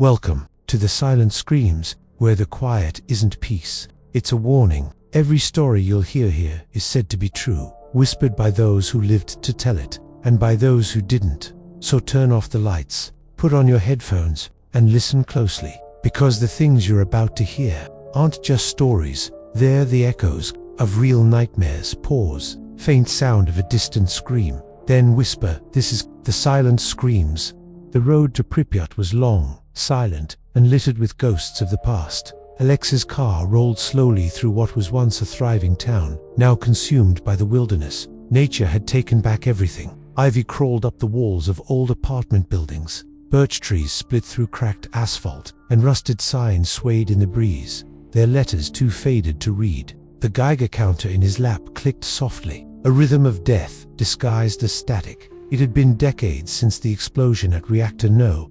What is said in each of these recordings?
Welcome to the silent screams, where the quiet isn't peace. It's a warning. Every story you'll hear here is said to be true, whispered by those who lived to tell it, and by those who didn't. So turn off the lights, put on your headphones, and listen closely, because the things you're about to hear aren't just stories, they're the echoes of real nightmares. Pause. Faint sound of a distant scream, then whisper. This is the silent screams. The road to Pripyat was long, silent, and littered with ghosts of the past. Alexei's car rolled slowly through what was once a thriving town, now consumed by the wilderness. Nature had taken back everything. Ivy crawled up the walls of old apartment buildings. Birch trees split through cracked asphalt, and rusted signs swayed in the breeze, their letters too faded to read. The Geiger counter in his lap clicked softly, a rhythm of death disguised as static. It had been decades since the explosion at Reactor No,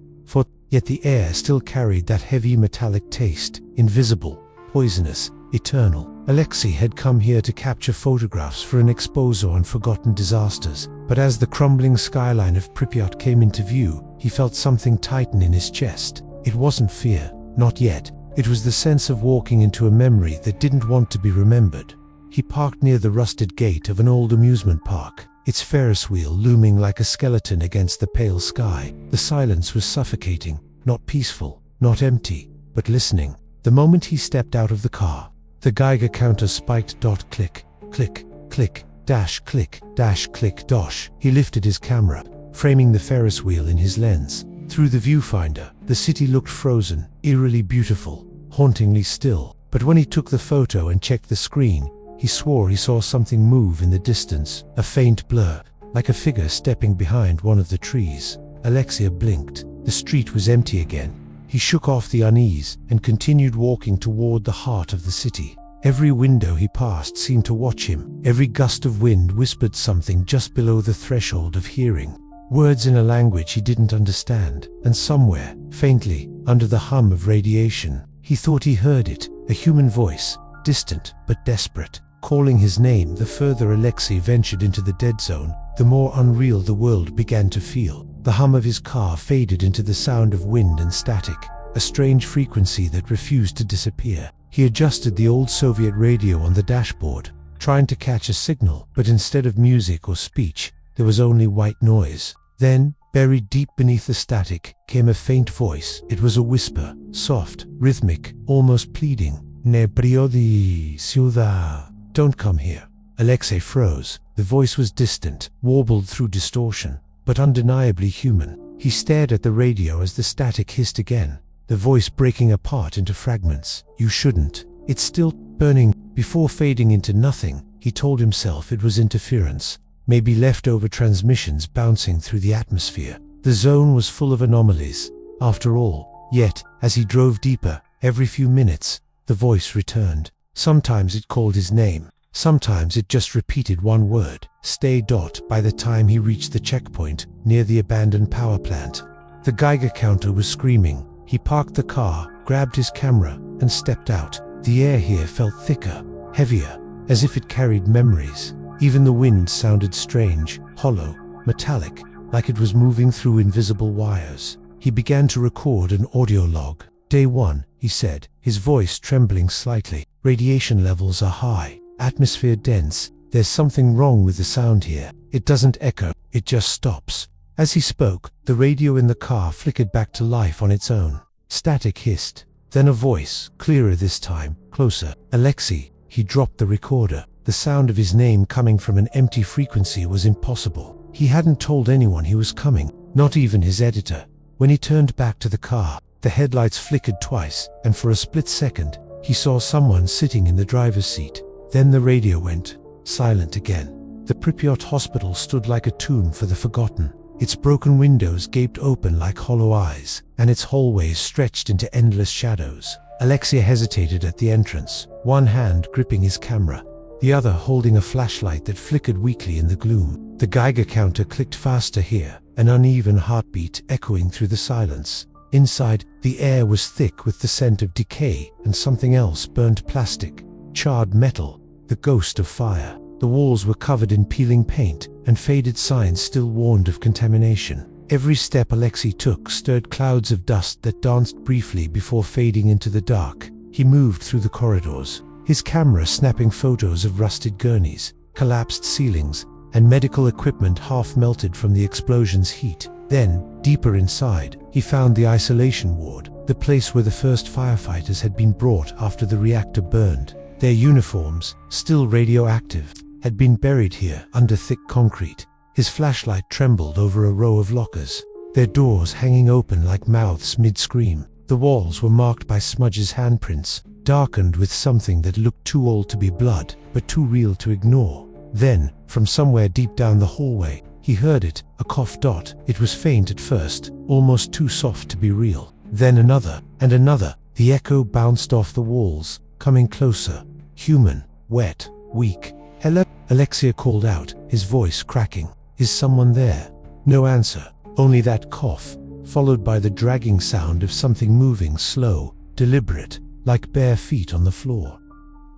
yet the air still carried that heavy metallic taste, invisible, poisonous, eternal. Alexei had come here to capture photographs for an exposé on forgotten disasters, but as the crumbling skyline of Pripyat came into view, he felt something tighten in his chest. It wasn't fear, not yet. It was the sense of walking into a memory that didn't want to be remembered. He parked near the rusted gate of an old amusement park, its Ferris wheel looming like a skeleton against the pale sky. The silence was suffocating, not peaceful, not empty, but listening. The moment he stepped out of the car, the Geiger counter spiked. Click, click, click, dash, click, dash, click, dosh. He lifted his camera, framing the Ferris wheel in his lens. Through the viewfinder, the city looked frozen, eerily beautiful, hauntingly still. But when he took the photo and checked the screen, he swore he saw something move in the distance, a faint blur, like a figure stepping behind one of the trees. Alexei blinked. The street was empty again. He shook off the unease and continued walking toward the heart of the city. Every window he passed seemed to watch him. Every gust of wind whispered something just below the threshold of hearing. Words in a language he didn't understand, and somewhere, faintly, under the hum of radiation, he thought he heard it, a human voice, distant but desperate, calling his name. The further Alexei ventured into the dead zone, the more unreal the world began to feel. The hum of his car faded into the sound of wind and static, a strange frequency that refused to disappear. He adjusted the old Soviet radio on the dashboard, trying to catch a signal, but instead of music or speech, there was only white noise. Then, buried deep beneath the static, came a faint voice. It was a whisper, soft, rhythmic, almost pleading. Ne priodi sюда. Don't come here. Alexei froze. The voice was distant, warbled through distortion, but undeniably human. He stared at the radio as the static hissed again, the voice breaking apart into fragments. You shouldn't. It's still burning. Before fading into nothing, he told himself it was interference, maybe leftover transmissions bouncing through the atmosphere. The zone was full of anomalies, after all. Yet, as he drove deeper, every few minutes, the voice returned. Sometimes it called his name. Sometimes it just repeated one word, stay. By the time he reached the checkpoint, near the abandoned power plant, the Geiger counter was screaming. He parked the car, grabbed his camera, and stepped out. The air here felt thicker, heavier, as if it carried memories. Even the wind sounded strange, hollow, metallic, like it was moving through invisible wires. He began to record an audio log. Day 1, he said, his voice trembling slightly. Radiation levels are high. Atmosphere dense. There's something wrong with the sound here. It doesn't echo, it just stops. As he spoke, the radio in the car flickered back to life on its own. Static hissed. Then a voice, clearer this time, closer. Alexei. He dropped the recorder. The sound of his name coming from an empty frequency was impossible. He hadn't told anyone he was coming, not even his editor. When he turned back to the car, the headlights flickered twice, and for a split second, he saw someone sitting in the driver's seat. Then the radio went silent again. The Pripyat hospital stood like a tomb for the forgotten. Its broken windows gaped open like hollow eyes, and its hallways stretched into endless shadows. Alexei hesitated at the entrance, one hand gripping his camera, the other holding a flashlight that flickered weakly in the gloom. The Geiger counter clicked faster here, an uneven heartbeat echoing through the silence. Inside, the air was thick with the scent of decay and something else: burnt plastic, charred metal, the ghost of fire. The walls were covered in peeling paint, and faded signs still warned of contamination. Every step Alexei took stirred clouds of dust that danced briefly before fading into the dark. He moved through the corridors, his camera snapping photos of rusted gurneys, collapsed ceilings, and medical equipment half melted from the explosion's heat. Then, deeper inside, he found the isolation ward, the place where the first firefighters had been brought after the reactor burned. Their uniforms, still radioactive, had been buried here under thick concrete. His flashlight trembled over a row of lockers, their doors hanging open like mouths mid-scream. The walls were marked by Smudge's handprints, darkened with something that looked too old to be blood, but too real to ignore. Then, from somewhere deep down the hallway, he heard it, a cough dot. It was faint at first, almost too soft to be real. Then another, and another. The echo bounced off the walls, coming closer. Human, wet, weak. "Hello?" Alexei called out, his voice cracking. "Is someone there?" No answer, only that cough, followed by the dragging sound of something moving slow, deliberate, like bare feet on the floor.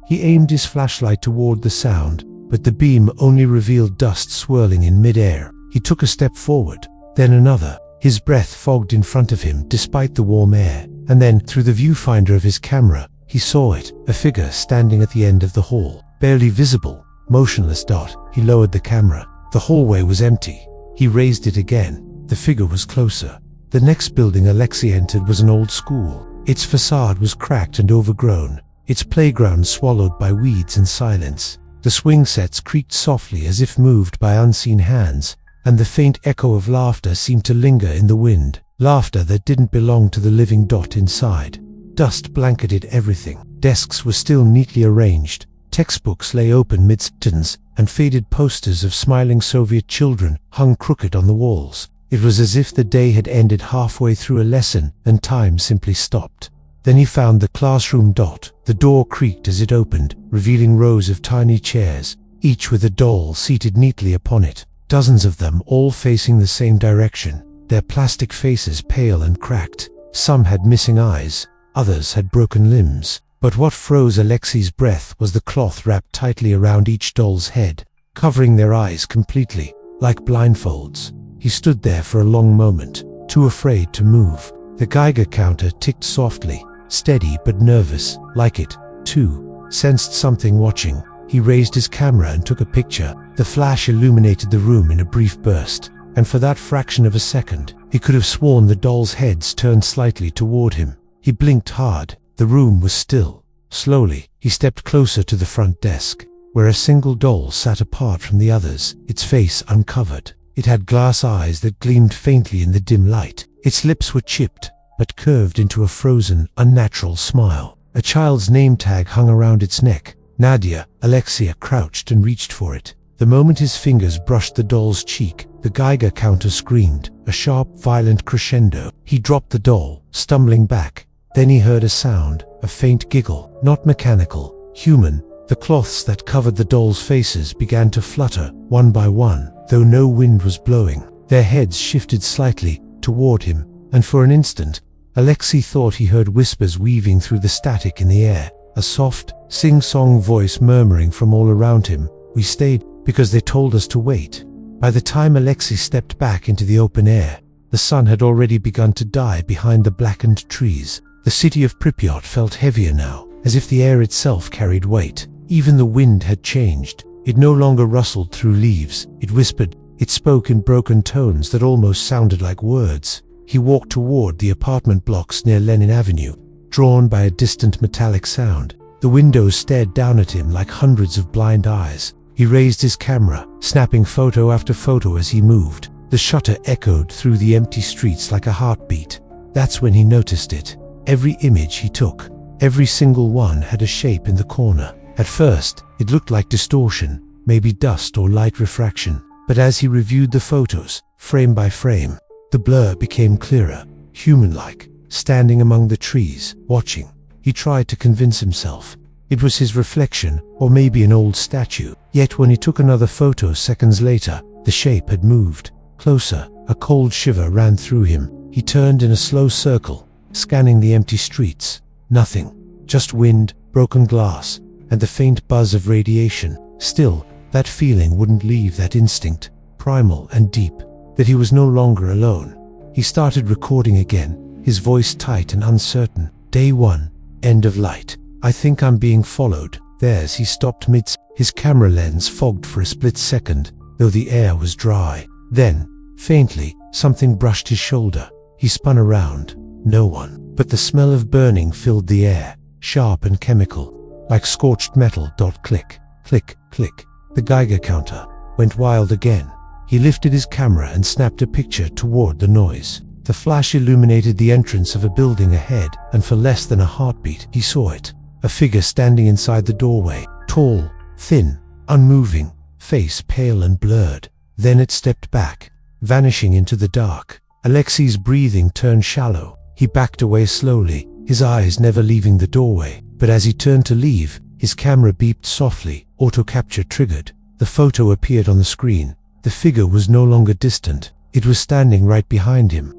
He aimed his flashlight toward the sound, but the beam only revealed dust swirling in mid-air. He took a step forward, then another, his breath fogged in front of him despite the warm air, and then, through the viewfinder of his camera, he saw it, a figure standing at the end of the hall, barely visible, motionless dot. He lowered the camera. The hallway was empty. He raised it again. The figure was closer. The next building Alexei entered was an old school. Its facade was cracked and overgrown, its playground swallowed by weeds and silence. The swing sets creaked softly as if moved by unseen hands, and the faint echo of laughter seemed to linger in the wind, laughter that didn't belong to the living dot inside. Dust blanketed everything. Desks were still neatly arranged, textbooks lay open mid-sentence, and faded posters of smiling Soviet children hung crooked on the walls. It was as if the day had ended halfway through a lesson and time simply stopped. Then he found the classroom dot. The door creaked as it opened, revealing rows of tiny chairs, each with a doll seated neatly upon it. Dozens of them, all facing the same direction, their plastic faces pale and cracked. Some had missing eyes, others had broken limbs. But what froze Alexei's breath was the cloth wrapped tightly around each doll's head, covering their eyes completely, like blindfolds. He stood there for a long moment, too afraid to move. The Geiger counter ticked softly, steady but nervous, like it, too, sensed something watching. He raised his camera and took a picture. The flash illuminated the room in a brief burst, and for that fraction of a second, he could have sworn the dolls' heads turned slightly toward him. He blinked hard. The room was still. Slowly, he stepped closer to the front desk, where a single doll sat apart from the others, its face uncovered. It had glass eyes that gleamed faintly in the dim light. Its lips were chipped, but curved into a frozen, unnatural smile. A child's name tag hung around its neck. Nadia. Alexei crouched and reached for it. The moment his fingers brushed the doll's cheek, the Geiger counter screamed, a sharp, violent crescendo. He dropped the doll, stumbling back. Then he heard a sound, a faint giggle, not mechanical, human. The cloths that covered the dolls' faces began to flutter, one by one, though no wind was blowing. Their heads shifted slightly, toward him, and for an instant, Alexei thought he heard whispers weaving through the static in the air, a soft, sing-song voice murmuring from all around him. "We stayed because they told us to wait." By the time Alexei stepped back into the open air, the sun had already begun to die behind the blackened trees. The city of Pripyat felt heavier now, as if the air itself carried weight. Even the wind had changed. It no longer rustled through leaves. It whispered. It spoke in broken tones that almost sounded like words. He walked toward the apartment blocks near Lenin Avenue, drawn by a distant metallic sound. The windows stared down at him like hundreds of blind eyes. He raised his camera, snapping photo after photo as he moved. The shutter echoed through the empty streets like a heartbeat. That's when he noticed it. Every image he took, every single one had a shape in the corner. At first, it looked like distortion, maybe dust or light refraction. But as he reviewed the photos, frame by frame, the blur became clearer, human-like, standing among the trees, watching. He tried to convince himself it was his reflection, or maybe an old statue. Yet when he took another photo seconds later, the shape had moved. Closer, a cold shiver ran through him. He turned in a slow circle, scanning the empty streets. Nothing, just wind, broken glass, and the faint buzz of radiation. Still, that feeling wouldn't leave, that instinct, primal and deep. that he was no longer alone. He started recording again, his voice tight and uncertain. Day 1. End of light. I think I'm being followed. There's. He stopped mid. His camera lens fogged for a split second, though the air was dry. Then, faintly, something brushed his shoulder. He spun around. No one. But the smell of burning filled the air, sharp and chemical, like scorched metal. Click, click, click. The Geiger counter went wild again. He lifted his camera and snapped a picture toward the noise. The flash illuminated the entrance of a building ahead, and for less than a heartbeat, he saw it. A figure standing inside the doorway, tall, thin, unmoving, face pale and blurred. Then it stepped back, vanishing into the dark. Alexei's breathing turned shallow. He backed away slowly, his eyes never leaving the doorway. But as he turned to leave, his camera beeped softly, auto-capture triggered. The photo appeared on the screen. The figure was no longer distant. It was standing right behind him.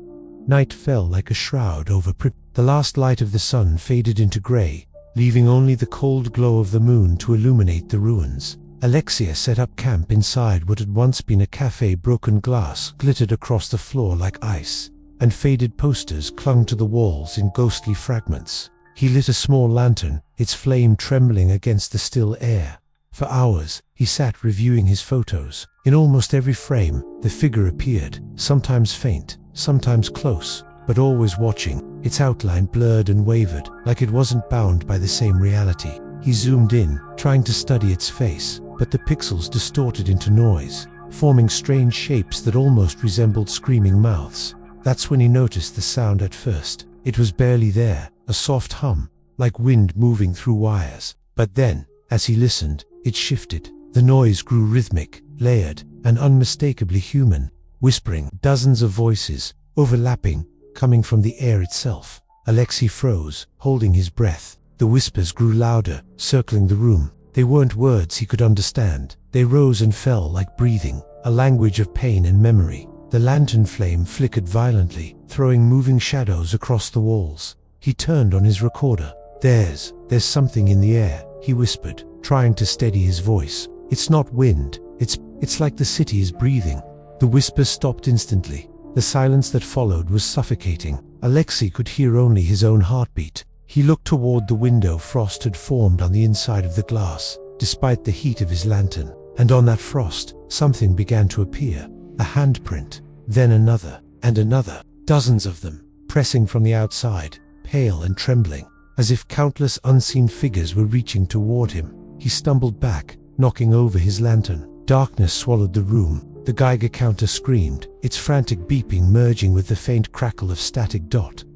Night fell like a shroud over Pripyat. The last light of the sun faded into gray, leaving only the cold glow of the moon to illuminate the ruins. Alexei set up camp inside what had once been a cafe. Broken glass glittered across the floor like ice, and faded posters clung to the walls in ghostly fragments. He lit a small lantern, its flame trembling against the still air. For hours, he sat reviewing his photos. In almost every frame, the figure appeared, sometimes faint, sometimes close, but always watching. Its outline blurred and wavered, like it wasn't bound by the same reality. He zoomed in, trying to study its face, but the pixels distorted into noise, forming strange shapes that almost resembled screaming mouths. That's when he noticed the sound at first. It was barely there, a soft hum, like wind moving through wires. But then, as he listened, it shifted. The noise grew rhythmic, layered, and unmistakably human. Whispering, dozens of voices, overlapping, coming from the air itself. Alexei froze, holding his breath. The whispers grew louder, circling the room. They weren't words he could understand. They rose and fell like breathing, a language of pain and memory. The lantern flame flickered violently, throwing moving shadows across the walls. He turned on his recorder. There's something in the air, he whispered, trying to steady his voice. It's not wind. It's like the city is breathing. The whisper stopped instantly. The silence that followed was suffocating. Alexei could hear only his own heartbeat. He looked toward the window. Frost had formed on the inside of the glass, despite the heat of his lantern. And on that frost, something began to appear. A handprint, then another, and another. Dozens of them, pressing from the outside, pale and trembling, as if countless unseen figures were reaching toward him. He stumbled back, knocking over his lantern. Darkness swallowed the room. The Geiger counter screamed, its frantic beeping merging with the faint crackle of static.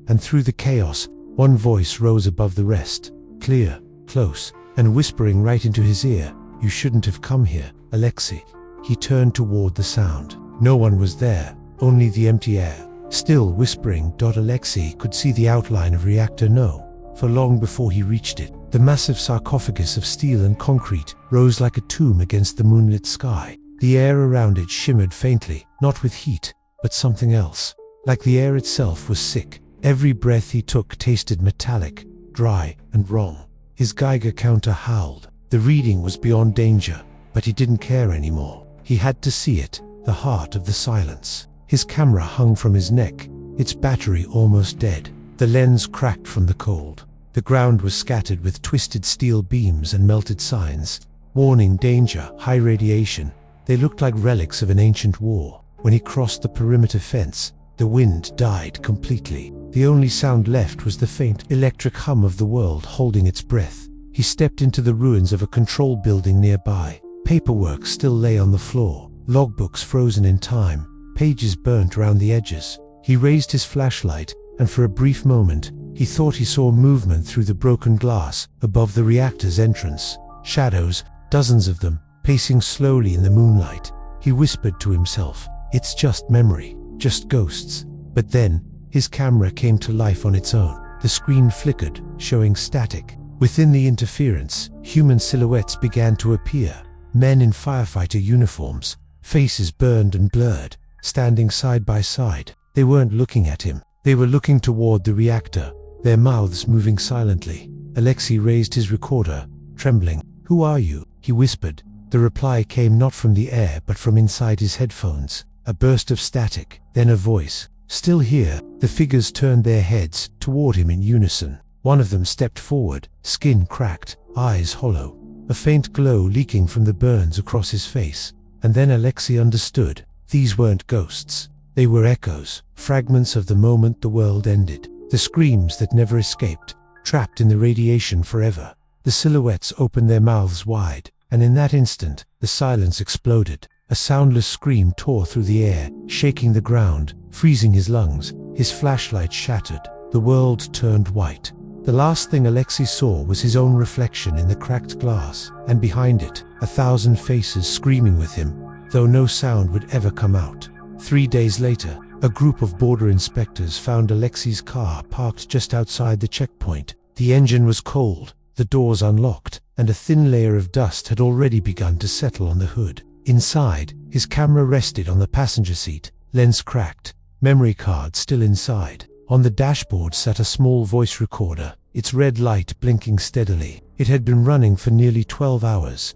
And through the chaos, one voice rose above the rest, clear, close, and whispering right into his ear. You shouldn't have come here, Alexei. He turned toward the sound. No one was there, only the empty air. Still whispering. Alexei could see the outline of Reactor No. For long before he reached it, the massive sarcophagus of steel and concrete rose like a tomb against the moonlit sky. The air around it shimmered faintly, not with heat, but something else. Like the air itself was sick. Every breath he took tasted metallic, dry, and wrong. His Geiger counter howled. The reading was beyond danger, but he didn't care anymore. He had to see it, the heart of the silence. His camera hung from his neck, its battery almost dead. The lens cracked from the cold. The ground was scattered with twisted steel beams and melted signs. Warning, danger, high radiation. They looked like relics of an ancient war. When he crossed the perimeter fence, the wind died completely. The only sound left was the faint electric hum of the world holding its breath. He stepped into the ruins of a control building nearby. Paperwork still lay on the floor, logbooks frozen in time, pages burnt around the edges. He raised his flashlight, and for a brief moment, he thought he saw movement through the broken glass above the reactor's entrance. Shadows, dozens of them, pacing slowly in the moonlight. He whispered to himself, it's just memory, just ghosts. But then, his camera came to life on its own. The screen flickered, showing static. Within the interference, human silhouettes began to appear. Men in firefighter uniforms, faces burned and blurred, standing side by side. They weren't looking at him. They were looking toward the reactor, their mouths moving silently. Alexei raised his recorder, trembling. Who are you? He whispered. The reply came not from the air but from inside his headphones. a burst of static, then a voice. Still here, the figures turned their heads toward him in unison. One of them stepped forward, skin cracked, eyes hollow, a faint glow leaking from the burns across his face. And then Alexei understood. These weren't ghosts. They were echoes, fragments of the moment the world ended. The screams that never escaped, trapped in the radiation forever. The silhouettes opened their mouths wide, and in that instant, the silence exploded. A soundless scream tore through the air, shaking the ground, freezing his lungs. His flashlight shattered. The world turned white. The last thing Alexei saw was his own reflection in the cracked glass, and behind it, 1,000 faces screaming with him, though no sound would ever come out. 3 days later, a group of border inspectors found Alexei's car parked just outside the checkpoint. The engine was cold, the doors unlocked, and a thin layer of dust had already begun to settle on the hood. Inside, his camera rested on the passenger seat, lens cracked, memory card still inside. On the dashboard sat a small voice recorder, its red light blinking steadily. It had been running for nearly 12 hours.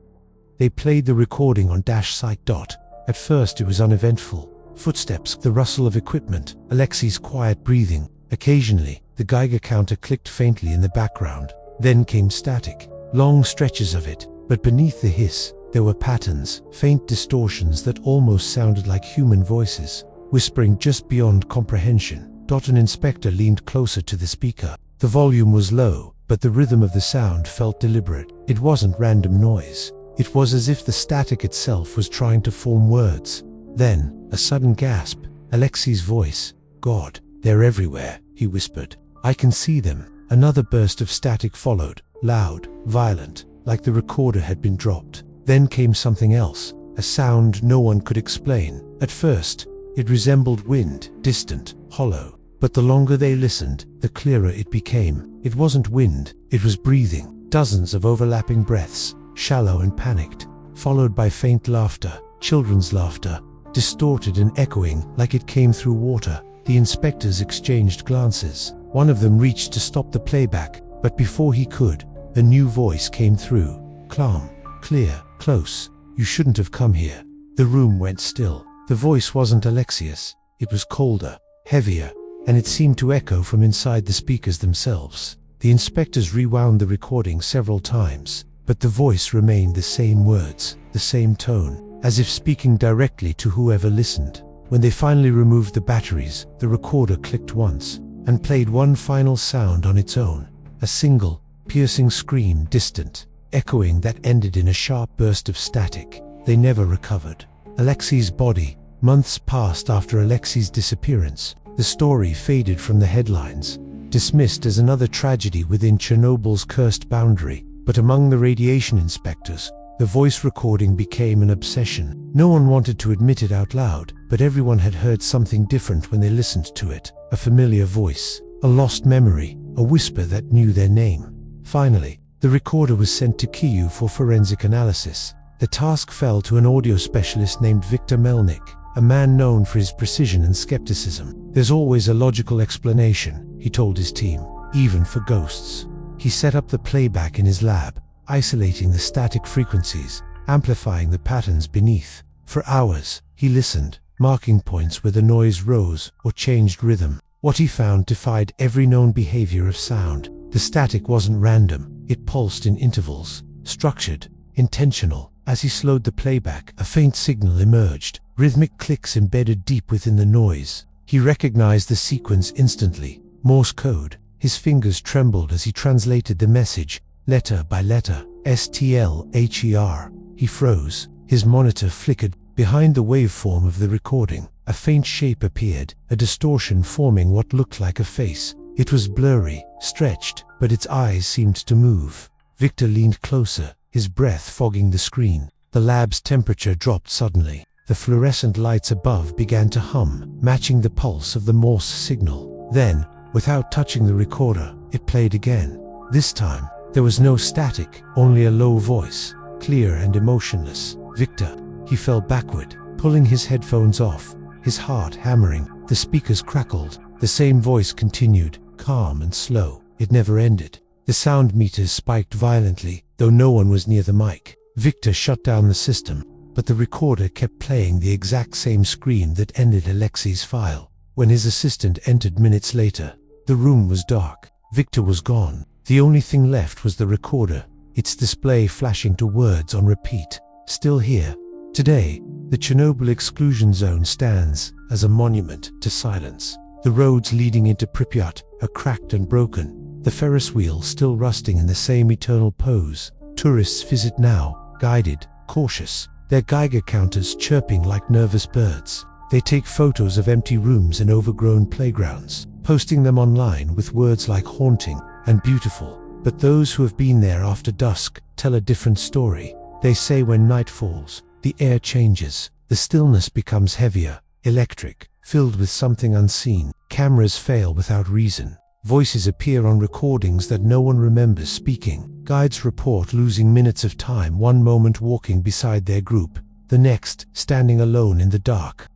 They played the recording on #site. At first it was uneventful. Footsteps, the rustle of equipment, Alexei's quiet breathing. Occasionally, the Geiger counter clicked faintly in the background. Then came static, long stretches of it, but beneath the hiss, there were patterns, faint distortions that almost sounded like human voices, whispering just beyond comprehension. An inspector leaned closer to the speaker. The volume was low, but the rhythm of the sound felt deliberate. It wasn't random noise. It was as if the static itself was trying to form words. Then, a sudden gasp. Alexei's voice. "God, they're everywhere," he whispered. "I can see them." Another burst of static followed, loud, violent, like the recorder had been dropped. Then came something else, a sound no one could explain. At first, it resembled wind, distant, hollow. But the longer they listened, the clearer it became. It wasn't wind, it was breathing. Dozens of overlapping breaths, shallow and panicked, followed by faint laughter, children's laughter, distorted and echoing like it came through water. The inspectors exchanged glances. One of them reached to stop the playback, but before he could, a new voice came through. Calm, clear, close. "You shouldn't have come here." The room went still. The voice wasn't Alexius. It was colder, heavier, and it seemed to echo from inside the speakers themselves. The inspectors rewound the recording several times, but the voice remained the same words, the same tone, as if speaking directly to whoever listened. When they finally removed the batteries, the recorder clicked once, and played one final sound on its own. A single, piercing scream, distant, echoing, that ended in a sharp burst of static. They never recovered. Alexei's body. Months passed after Alexei's disappearance. The story faded from the headlines, dismissed as another tragedy within Chernobyl's cursed boundary. But among the radiation inspectors, the voice recording became an obsession. No one wanted to admit it out loud, but everyone had heard something different when they listened to it. A familiar voice, a lost memory, a whisper that knew their name. Finally, the recorder was sent to Kyiv for forensic analysis. The task fell to an audio specialist named Viktor Melnik, a man known for his precision and skepticism. "There's always a logical explanation," he told his team, "even for ghosts." He set up the playback in his lab, isolating the static frequencies, amplifying the patterns beneath. For hours, he listened, marking points where the noise rose or changed rhythm. What he found defied every known behavior of sound. The static wasn't random, it pulsed in intervals, structured, intentional. As he slowed the playback, a faint signal emerged, rhythmic clicks embedded deep within the noise. He recognized the sequence instantly. Morse code. His fingers trembled as he translated the message, letter by letter. STLHER. He froze. His monitor flickered. Behind the waveform of the recording, a faint shape appeared, a distortion forming what looked like a face. It was blurry, stretched, but its eyes seemed to move. Victor leaned closer, his breath fogging the screen. The lab's temperature dropped suddenly. The fluorescent lights above began to hum, matching the pulse of the Morse signal. Then, without touching the recorder, it played again. This time, there was no static, only a low voice, clear and emotionless. "Victor." He fell backward, pulling his headphones off, his heart hammering. The speakers crackled. The same voice continued, calm and slow. It never ended. The sound meters spiked violently, though no one was near the mic. Victor shut down the system. but the recorder kept playing the exact same scream that ended Alexei's file. When his assistant entered minutes later, the room was dark. Victor was gone. The only thing left was the recorder, its display flashing to words on repeat. Still here. Today, the Chernobyl exclusion zone stands as a monument to silence. The roads leading into Pripyat are cracked and broken, the Ferris wheel still rusting in the same eternal pose. Tourists visit now, guided, cautious, their Geiger counters chirping like nervous birds. They take photos of empty rooms and overgrown playgrounds, posting them online with words like haunting and beautiful. But those who have been there after dusk tell a different story. They say when night falls, the air changes, the stillness becomes heavier, electric, filled with something unseen. Cameras fail without reason. Voices appear on recordings that no one remembers speaking. Guides report losing minutes of time, one moment walking beside their group, the next standing alone in the dark.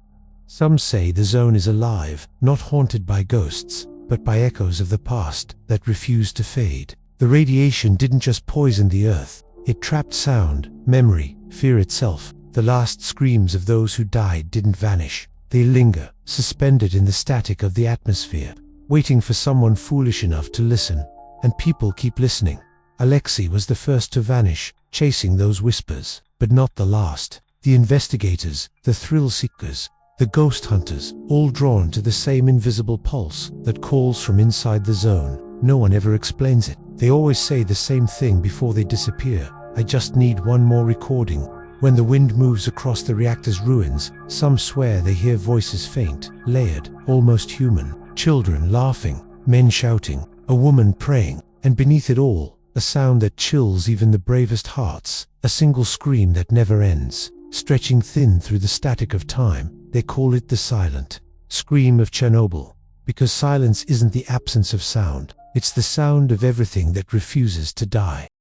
Some say the zone is alive, not haunted by ghosts, but by echoes of the past that refuse to fade. The radiation didn't just poison the earth, it trapped sound, memory, fear itself. The last screams of those who died didn't vanish. They linger, suspended in the static of the atmosphere, waiting for someone foolish enough to listen. And people keep listening. Alexei was the first to vanish, chasing those whispers, but not the last. The investigators, the thrill seekers, the ghost hunters, all drawn to the same invisible pulse that calls from inside the zone. No one ever explains it. They always say the same thing before they disappear: I just need one more recording. When the wind moves across the reactor's ruins, some swear they hear voices faint, layered, almost human. Children laughing, men shouting, a woman praying, and beneath it all, a sound that chills even the bravest hearts, a single scream that never ends, stretching thin through the static of time. They call it the silent scream of Chernobyl, because silence isn't the absence of sound, it's the sound of everything that refuses to die.